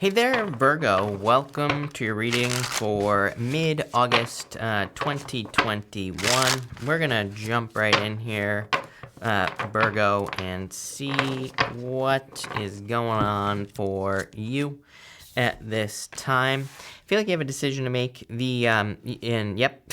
Hey there, Virgo. Welcome to your reading for mid-August 2021. We're going to jump right in here, Virgo, and see what is going on for you at this time. I feel like you have a decision to make. Yep.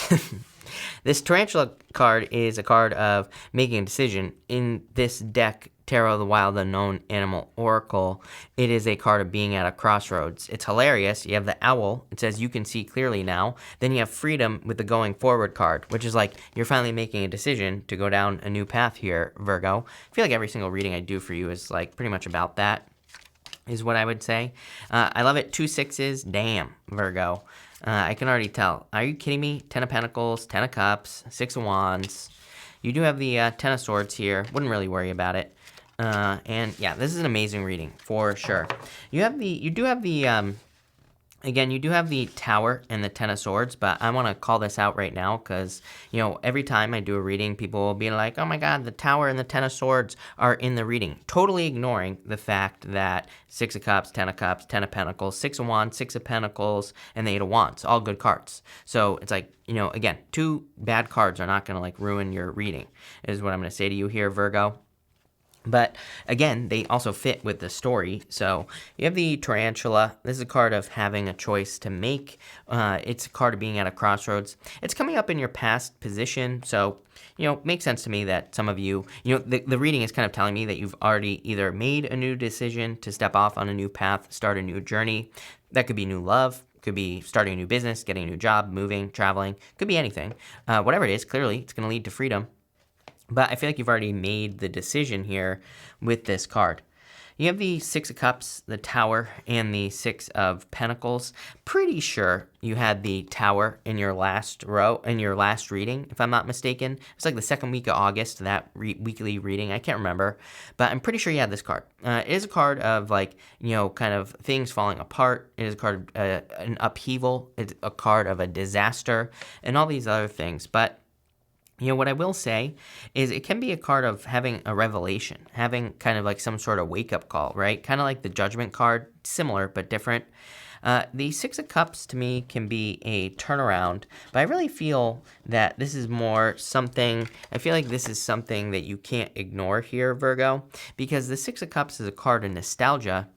This tarantula card is a card of making a decision. In this deck, Tarot of the Wild Unknown Animal Oracle, it is a card of being at a crossroads. It's hilarious. You have the owl. It says you can see clearly now. Then you have freedom with the going forward card, which is like you're finally making a decision to go down a new path here, Virgo. I feel like every single reading I do for you is like pretty much about that, is what I would say. I love it. 2 6s. Damn, Virgo. I can already tell. Are you kidding me? 10 of Pentacles, 10 of Cups, 6 of Wands. You do have the 10 of Swords here. Wouldn't really worry about it. And yeah, this is an amazing reading for sure. You do have the Tower and the 10 of Swords, but I want to call this out right now because, every time I do a reading, people will be like, oh my God, the Tower and the 10 of Swords are in the reading, totally ignoring the fact that 6 of Cups, 10 of Cups, 10 of Pentacles, 6 of Wands, 6 of Pentacles, and the 8 of Wands, all good cards. So it's like, again, 2 bad cards are not going to like ruin your reading, is what I'm going to say to you here, Virgo. But again, they also fit with the story. So you have the tarantula. This is a card of having a choice to make. It's a card of being at a crossroads. It's coming up in your past position. So, makes sense to me that some of you, the reading is kind of telling me that you've already either made a new decision to step off on a new path, start a new journey. That could be new love. Could be starting a new business, getting a new job, moving, traveling. Could be anything. Whatever it is, clearly it's going to lead to freedom. But I feel like you've already made the decision here with this card. You have the 6 of Cups, the Tower, and the 6 of Pentacles. Pretty sure you had the Tower in your last reading, if I'm not mistaken. It's like the second week of August, that weekly reading. I can't remember, but I'm pretty sure you had this card. It is a card of like, kind of things falling apart. It is a card of an upheaval. It's a card of a disaster and all these other things. But what I will say is it can be a card of having a revelation, having kind of like some sort of wake-up call, right? Kind of like the Judgment card, similar but different. The 6 of Cups to me can be a turnaround, but I really feel that this is more something, I feel like this is something that you can't ignore here, Virgo, because the 6 of Cups is a card of nostalgia.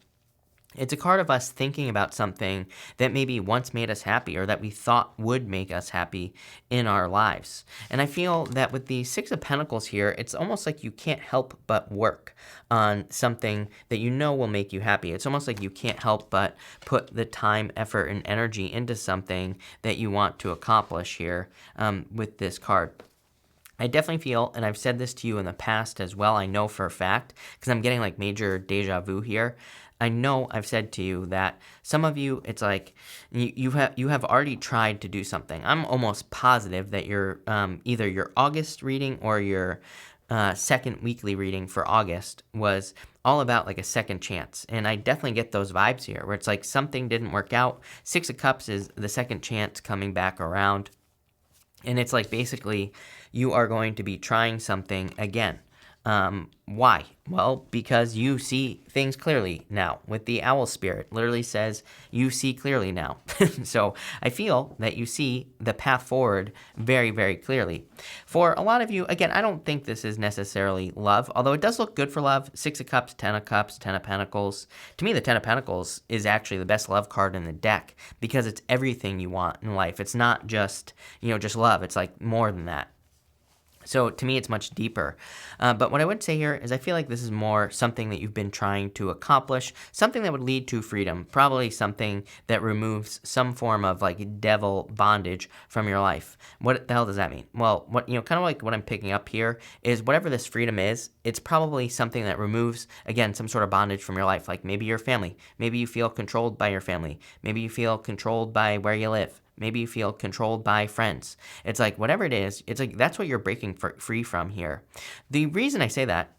It's a card of us thinking about something that maybe once made us happy or that we thought would make us happy in our lives. And I feel that with the 6 of Pentacles here, it's almost like you can't help but work on something that will make you happy. It's almost like you can't help but put the time, effort, and energy into something that you want to accomplish here with this card. I definitely feel, and I've said this to you in the past as well, I know for a fact, because I'm getting like major deja vu here. I know I've said to you that some of you, it's like you have already tried to do something. I'm almost positive that either your August reading or your second weekly reading for August was all about like a second chance. And I definitely get those vibes here where it's like something didn't work out. 6 of Cups is the second chance coming back around. And it's like basically you are going to be trying something again. Why? Well, because you see things clearly now. With the owl spirit, literally says you see clearly now. So I feel that you see the path forward very, very clearly. For a lot of you, again, I don't think this is necessarily love, although it does look good for love. 6 of Cups, 10 of Cups, 10 of Pentacles. To me, the 10 of Pentacles is actually the best love card in the deck because it's everything you want in life. It's not just, just love. It's like more than that. So to me, it's much deeper. But what I would say here is I feel like this is more something that you've been trying to accomplish, something that would lead to freedom, probably something that removes some form of like devil bondage from your life. What the hell does that mean? Well, kind of like what I'm picking up here is whatever this freedom is, it's probably something that removes, again, some sort of bondage from your life. Like maybe your family. Maybe you feel controlled by your family. Maybe you feel controlled by where you live. Maybe you feel controlled by friends. It's like whatever it is, it's like that's what you're breaking free from here. The reason I say that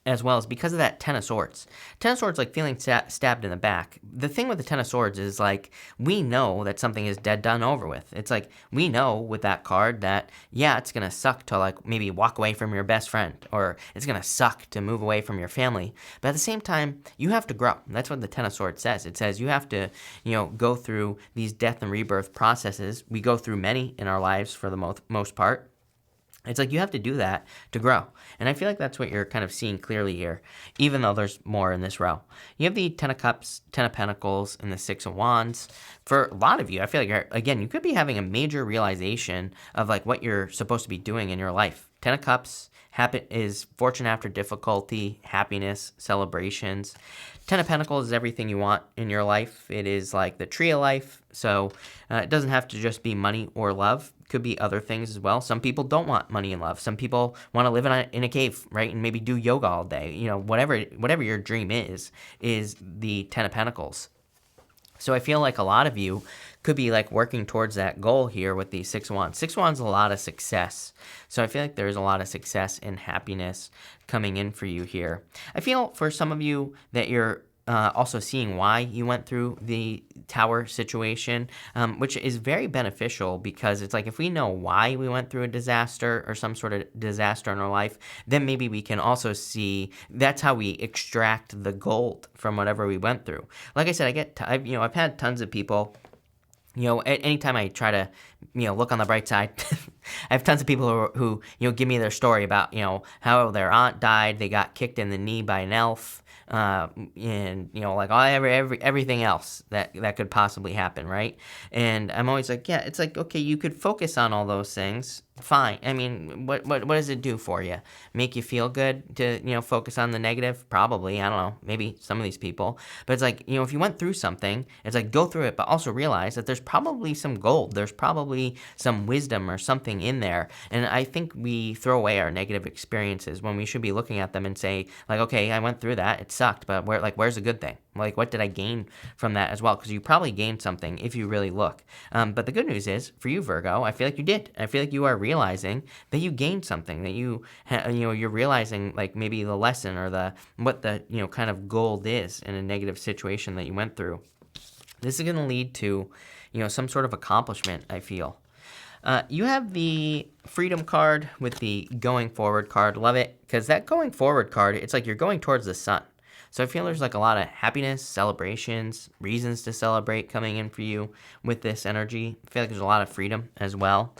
as well as because of that Ten of Swords. Ten of Swords, like feeling stabbed in the back. The thing with the Ten of Swords is like, we know that something is dead, done, over with. It's like, we know with that card that, yeah, it's going to suck to like maybe walk away from your best friend, or it's going to suck to move away from your family. But at the same time, you have to grow. That's what the Ten of Swords says. It says you have to, go through these death and rebirth processes. We go through many in our lives for the most part. It's like you have to do that to grow. And I feel like that's what you're kind of seeing clearly here, even though there's more in this row. You have the Ten of Cups, Ten of Pentacles, and the Six of Wands. For a lot of you, I feel like, again, you could be having a major realization of like what you're supposed to be doing in your life. Ten of Cups is fortune after difficulty, happiness, celebrations. Ten of Pentacles is everything you want in your life. It is like the tree of life. So it doesn't have to just be money or love. It could be other things as well. Some people don't want money and love. Some people want to live in a cave, right? And maybe do yoga all day. Whatever your dream is the Ten of Pentacles. So I feel like a lot of you could be like working towards that goal here with the Six of Wands. Six of Wands is a lot of success. So I feel like there's a lot of success and happiness coming in for you here. I feel for some of you that you're also seeing why you went through the tower situation, which is very beneficial, because it's like if we know why we went through a disaster or some sort of disaster in our life, then maybe we can also see that's how we extract the gold from whatever we went through. Like I said, I've had tons of people. Anytime I try to, look on the bright side, I have tons of people who give me their story about, how their aunt died, they got kicked in the knee by an elf, and, like everything else that could possibly happen, right? And I'm always like, yeah, it's like, okay, you could focus on all those things. Fine. I mean, what does it do for you? Make you feel good to, focus on the negative? Probably. I don't know. Maybe some of these people. But it's like, if you went through something, it's like go through it, but also realize that there's probably some gold. There's probably some wisdom or something in there. And I think we throw away our negative experiences when we should be looking at them and say, like, okay, I went through that. It sucked, but where's the good thing? Like, what did I gain from that as well? Because you probably gained something if you really look. But the good news is, for you, Virgo, I feel like you did. I feel like you are realizing that you gained something, that you're realizing like maybe the lesson or what the kind of gold is in a negative situation that you went through. This is going to lead to some sort of accomplishment, I feel. You have the Freedom card with the Going Forward card. Love it, because that Going Forward card, it's like you're going towards the sun. So I feel there's like a lot of happiness, celebrations, reasons to celebrate coming in for you with this energy. I feel like there's a lot of freedom as well.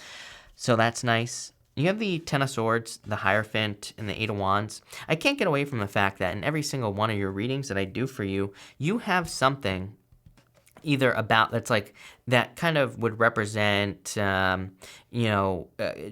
So that's nice. You have the Ten of Swords, the Hierophant, and the Eight of Wands. I can't get away from the fact that in every single one of your readings that I do for you, you have something either about that's like that kind of would represent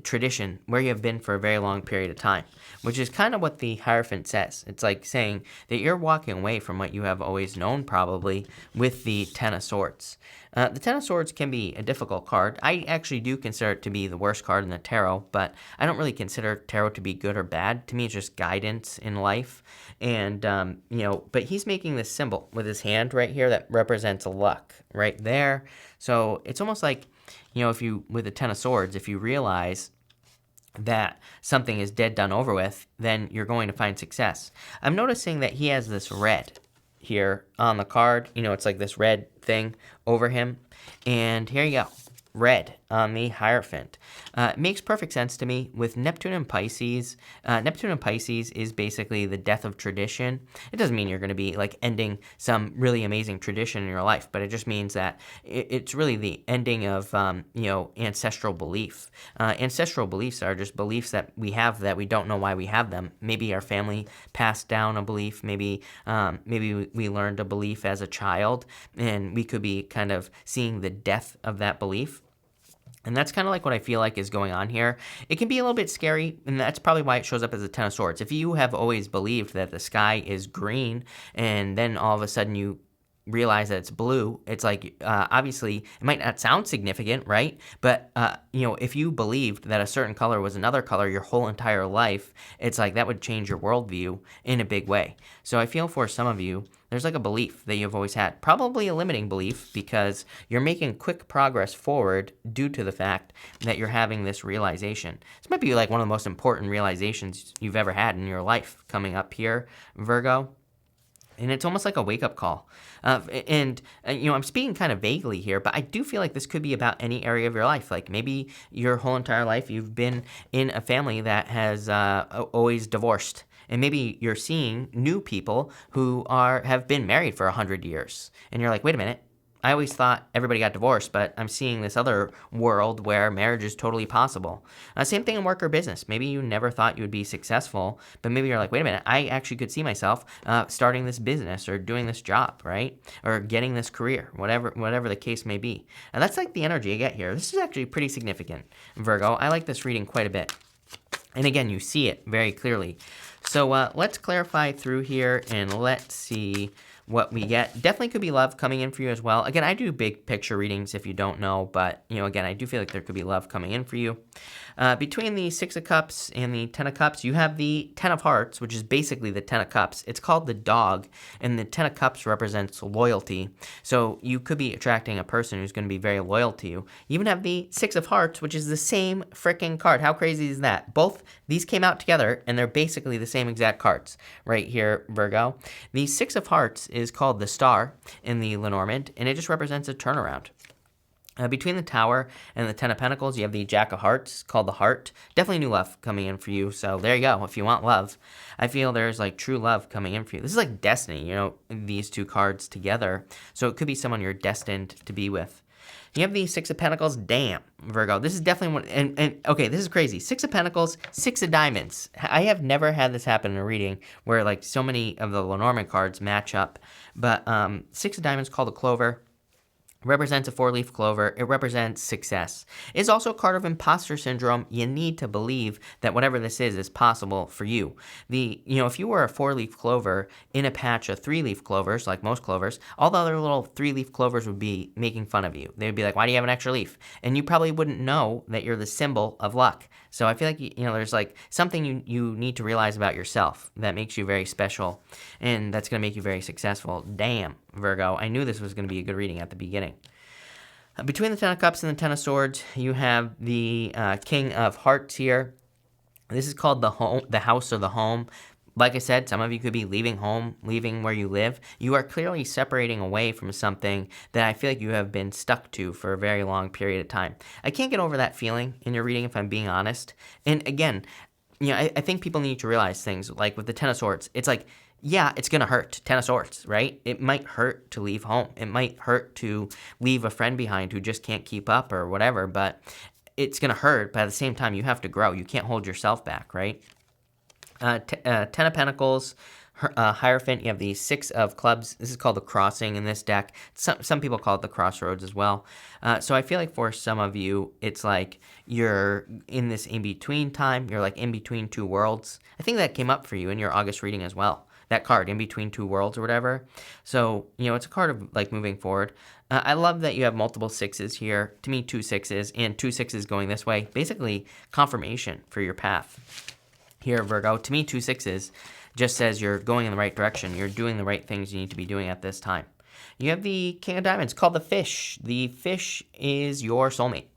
tradition where you have been for a very long period of time, which is kind of what the Hierophant says. It's like saying that you're walking away from what you have always known, probably, with the Ten of Swords. The Ten of Swords can be a difficult card. I actually do consider it to be the worst card in the tarot, but I don't really consider tarot to be good or bad. To me, it's just guidance in life. And, but he's making this symbol with his hand right here that represents luck right there. So it's almost like, with the Ten of Swords, if you realize that something is dead, done, over with, then you're going to find success. I'm noticing that he has this red here on the card. It's like this red thing over him. And here you go. Red on the Hierophant. It makes perfect sense to me with Neptune and Pisces. Neptune and Pisces is basically the death of tradition. It doesn't mean you're going to be like ending some really amazing tradition in your life, but it just means that it's really the ending of ancestral belief. Ancestral beliefs are just beliefs that we have that we don't know why we have them. Maybe our family passed down a belief. Maybe we learned a belief as a child, and we could be kind of seeing the death of that belief. And that's kind of like what I feel like is going on here. It can be a little bit scary, and that's probably why it shows up as a Ten of Swords. If you have always believed that the sky is green, and then all of a sudden you realize that it's blue, it's like, obviously, it might not sound significant, right? But, if you believed that a certain color was another color your whole entire life, it's like that would change your worldview in a big way. So I feel for some of you, there's like a belief that you've always had, probably a limiting belief because you're making quick progress forward due to the fact that you're having this realization. This might be like one of the most important realizations you've ever had in your life coming up here, Virgo. And it's almost like a wake-up call. I'm speaking kind of vaguely here, but I do feel like this could be about any area of your life. Like maybe your whole entire life you've been in a family that has always divorced. And maybe you're seeing new people who have been married for 100 years. And you're like, wait a minute. I always thought everybody got divorced, but I'm seeing this other world where marriage is totally possible. Same thing in work or business. Maybe you never thought you would be successful, but maybe you're like, wait a minute, I actually could see myself starting this business or doing this job, right? Or getting this career, whatever the case may be. And that's like the energy I get here. This is actually pretty significant, Virgo. I like this reading quite a bit. And again, you see it very clearly. So let's clarify through here and let's see what we get. Definitely could be love coming in for you as well. Again, I do big picture readings if you don't know, but again, I do feel like there could be love coming in for you. Between the Six of Cups and the Ten of Cups, you have the Ten of Hearts, which is basically the Ten of Cups. It's called the dog, and the Ten of Cups represents loyalty. So you could be attracting a person who's going to be very loyal to you. You even have the Six of Hearts, which is the same freaking card. How crazy is that? Both these came out together, and they're basically the same exact cards right here, Virgo. The Six of Hearts is called the Star in the Lenormand, and it just represents a turnaround. Between the Tower and the Ten of Pentacles, you have the Jack of Hearts, called the Heart. Definitely new love coming in for you, so there you go. If you want love, I feel there's like true love coming in for you. This is like destiny, these two cards together. So it could be someone you're destined to be with. You have the Six of Pentacles. Damn, Virgo. This is definitely one. And okay, this is crazy. Six of Pentacles, Six of Diamonds. I have never had this happen in a reading where like so many of the Lenormand cards match up. But Six of Diamonds, called a Clover, represents a four-leaf clover. It represents success. It's also a card of imposter syndrome. You need to believe that whatever this is possible for you. If you were a four-leaf clover in a patch of three-leaf clovers, like most clovers, all the other little three-leaf clovers would be making fun of you. They would be like, why do you have an extra leaf? And you probably wouldn't know that you're the symbol of luck. So I feel like, there's like something you need to realize about yourself that makes you very special, and that's going to make you very successful. Damn, Virgo. I knew this was going to be a good reading at the beginning. Between the Ten of Cups and the Ten of Swords, you have the King of Hearts here. This is called the house or the home. Like I said, some of you could be leaving home, leaving where you live. You are clearly separating away from something that I feel like you have been stuck to for a very long period of time. I can't get over that feeling in your reading, if I'm being honest. And again, I think people need to realize things like with the Ten of Swords. It's like, yeah, it's going to hurt. Ten of Swords, right? It might hurt to leave home. It might hurt to leave a friend behind who just can't keep up or whatever, but it's going to hurt. But at the same time, you have to grow. You can't hold yourself back, right? Ten of Pentacles, Hierophant, you have the Six of Clubs. This is called the Crossing in this deck. Some people call it the Crossroads as well. So I feel like for some of you, it's like you're in this in-between time. You're like in between two worlds. I think that came up for you in your August reading as well. That card, in between two worlds or whatever. So, it's a card of like moving forward. I love that you have multiple sixes here. To me, two sixes and two sixes going this way. Basically, confirmation for your path. Here, Virgo, to me, two sixes just says you're going in the right direction. You're doing the right things you need to be doing at this time. You have the King of Diamonds, called the Fish. The fish is your soulmate.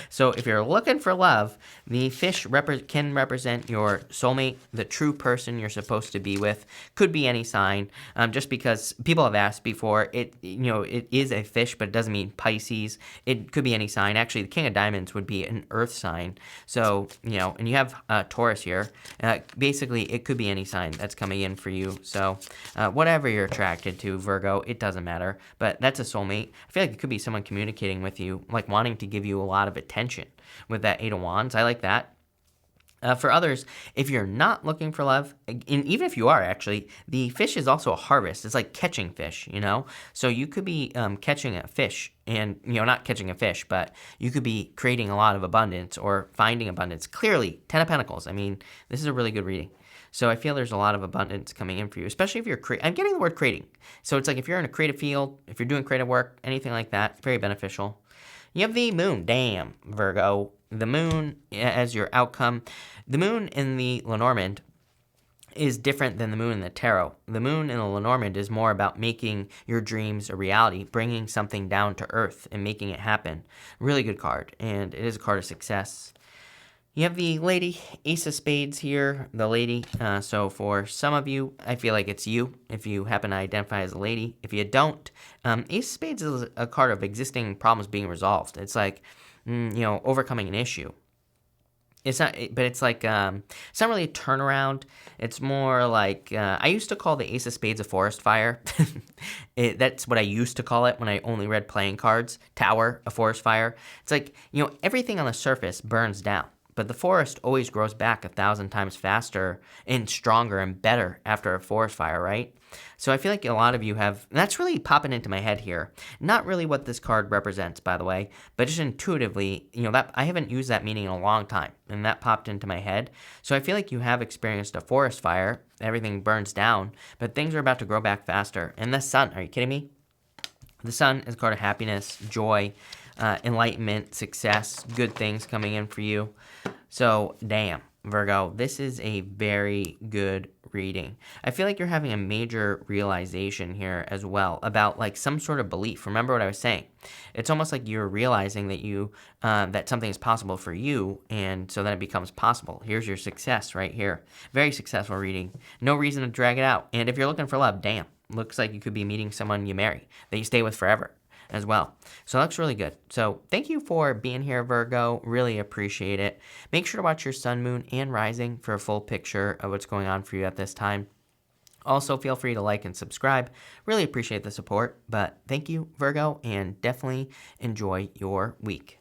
So if you're looking for love, the fish can represent your soulmate, the true person you're supposed to be with. Could be any sign. Just because people have asked before, it is a fish, but it doesn't mean Pisces. It could be any sign. Actually, the King of Diamonds would be an earth sign. So, and you have Taurus here. Basically, it could be any sign that's coming in for you. So whatever you're attracted to, Virgo, it doesn't matter. But that's a soulmate. I feel like it could be someone communicating with you, like wanting to give you a lot of attention with that Eight of Wands. I like that. For others, if you're not looking for love, and even if you are actually, the fish is also a harvest. It's like catching fish, So you could be catching a fish and, not catching a fish, but you could be creating a lot of abundance or finding abundance. Clearly, Ten of Pentacles. I mean, this is a really good reading. So I feel there's a lot of abundance coming in for you, especially if you're I'm getting the word creating. So it's like if you're in a creative field, if you're doing creative work, anything like that, very beneficial. You have the moon. Damn, Virgo. The moon as your outcome. The moon in the Lenormand is different than the moon in the tarot. The moon in the Lenormand is more about making your dreams a reality, bringing something down to earth and making it happen. Really good card, and it is a card of success. You have the lady, Ace of Spades here, the lady. So for some of you, I feel like it's you if you happen to identify as a lady. If you don't, Ace of Spades is a card of existing problems being resolved. It's like, overcoming an issue. It's not, but it's like, it's not really a turnaround. It's more like, I used to call the Ace of Spades a forest fire. That's what I used to call it when I only read playing cards. Tower, a forest fire. It's like, everything on the surface burns down. But the forest always grows back 1,000 times faster and stronger and better after a forest fire, right? So I feel like a lot of you have, and that's really popping into my head here. Not really what this card represents, by the way, but just intuitively, that I haven't used that meaning in a long time, and that popped into my head. So I feel like you have experienced a forest fire, everything burns down, but things are about to grow back faster. And the sun, are you kidding me? The sun is a card of happiness, joy, enlightenment, success, good things coming in for you. So, damn, Virgo, this is a very good reading. I feel like you're having a major realization here as well about like some sort of belief. Remember what I was saying? It's almost like you're realizing that that something is possible for you, and so then it becomes possible. Here's your success right here. Very successful reading. No reason to drag it out. And if you're looking for love, damn, looks like you could be meeting someone you marry that you stay with forever as well. So that looks really good. So thank you for being here, Virgo. Really appreciate it. Make sure to watch your sun, moon, and rising for a full picture of what's going on for you at this time. Also, feel free to like and subscribe. Really appreciate the support. But thank you, Virgo, and definitely enjoy your week.